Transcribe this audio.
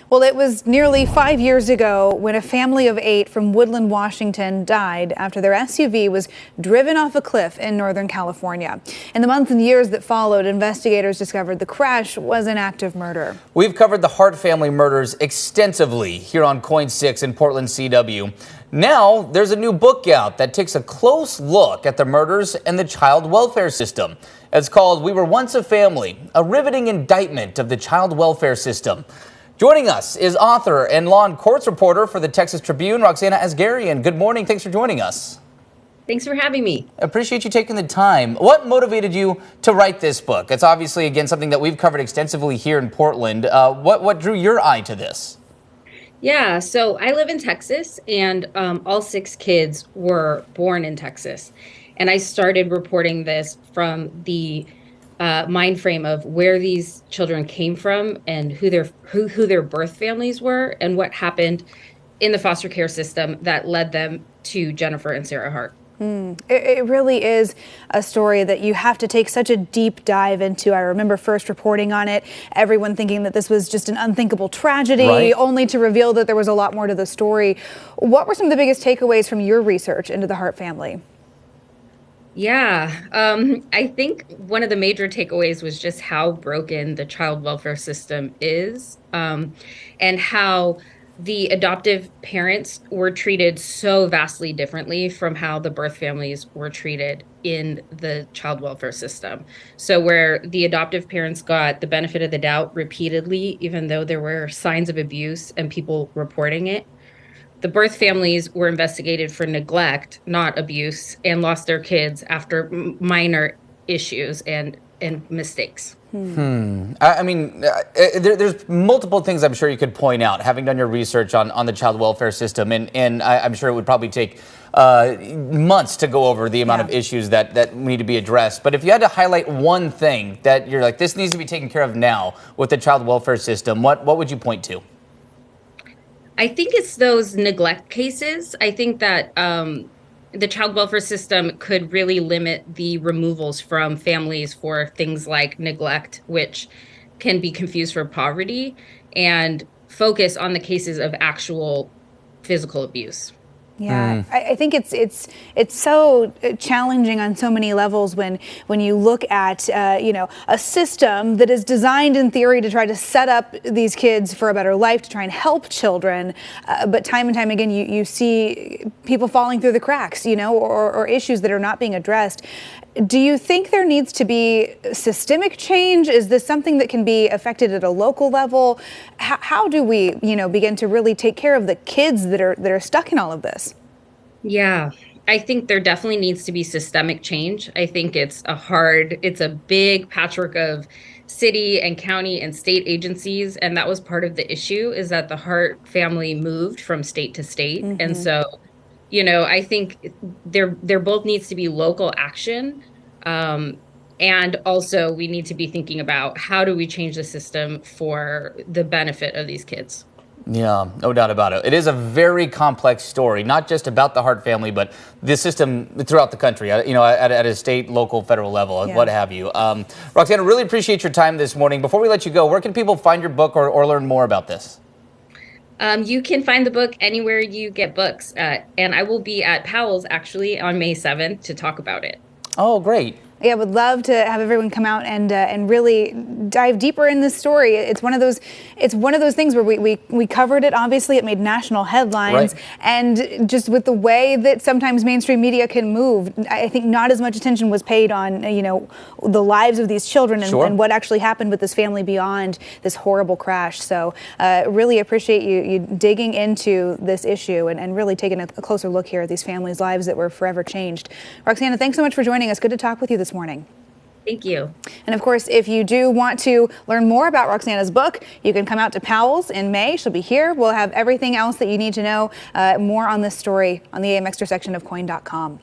Well, it was nearly 5 years ago when a family of 8 from Woodland, Washington died after their SUV was driven off a cliff in Northern California. In the months and years that followed, investigators discovered the crash was an act of murder. We've covered the Hart family murders extensively here on Coin 6 in Portland, CW. Now there's a new book out that takes a close look at the murders and the child welfare system. It's called We Were Once a Family, a riveting indictment of the child welfare system. Joining us is author and law and courts reporter for the Texas Tribune, Roxana Asgharian. Good morning. Thanks for joining us. Thanks for having me. Appreciate you taking the time. What motivated you to write this book? It's obviously, again, something that we've covered extensively here in Portland. What drew your eye to this? Yeah, so I live in Texas, and all 6 kids were born in Texas. And I started reporting this from the mind frame of where these children came from and who their birth families were and what happened in the foster care system that led them to Jennifer and Sarah Hart. It really is a story that you have to take such a deep dive into. I remember first reporting on it, everyone thinking that this was just an unthinkable tragedy, right, only to reveal that there was a lot more to the story. What were some of the biggest takeaways from your research into the Hart family? Yeah, I think one of the major takeaways was just how broken the child welfare system is, and how the adoptive parents were treated so vastly differently from how the birth families were treated in the child welfare system. So where the adoptive parents got the benefit of the doubt repeatedly, even though there were signs of abuse and people reporting it, the birth families were investigated for neglect, not abuse, and lost their kids after minor issues and mistakes. I mean, there's multiple things I'm sure you could point out, having done your research on the child welfare system, and I'm sure it would probably take months to go over the amount of issues that need to be addressed. But if you had to highlight one thing that you're like, this needs to be taken care of now with the child welfare system, what would you point to? I think it's those neglect cases. I think that the child welfare system could really limit the removals from families for things like neglect, which can be confused for poverty, and focus on the cases of actual physical abuse. Yeah, I think it's so challenging on so many levels when you look at a system that is designed in theory to try to set up these kids for a better life, to try and help children, but time and time again you see people falling through the cracks, or issues that are not being addressed. Do you think there needs to be systemic change? Is this something that can be affected at a local level? How do we, begin to really take care of the kids that are stuck in all of this? Yeah, I think there definitely needs to be systemic change. I think it's a big patchwork of city and county and state agencies. And that was part of the issue, is that the Hart family moved from state to state. And so I think there both needs to be local action. And also we need to be thinking about how do we change the system for the benefit of these kids. Yeah, no doubt about it. It is a very complex story, not just about the Hart family, but the system throughout the country, at a state, local, federal level, what have you. Roxana, really appreciate your time this morning. Before we let you go, where can people find your book or learn more about this? You can find the book anywhere you get books, and I will be at Powell's actually on May 7th to talk about it. Oh, great. Yeah, would love to have everyone come out and really dive deeper in this story. It's one of those things where we covered it. Obviously, it made national headlines, and just with the way that sometimes mainstream media can move, I think not as much attention was paid on the lives of these children and what actually happened with this family beyond this horrible crash. So really appreciate you digging into this issue and really taking a closer look here at these families' lives that were forever changed. Roxana, thanks so much for joining us. Good to talk with you this morning. Thank you. And of course, if you do want to learn more about Roxana's book, you can come out to Powell's in May. She'll be here. We'll have everything else that you need to know more on this story on the AM Extra section of KOIN.com.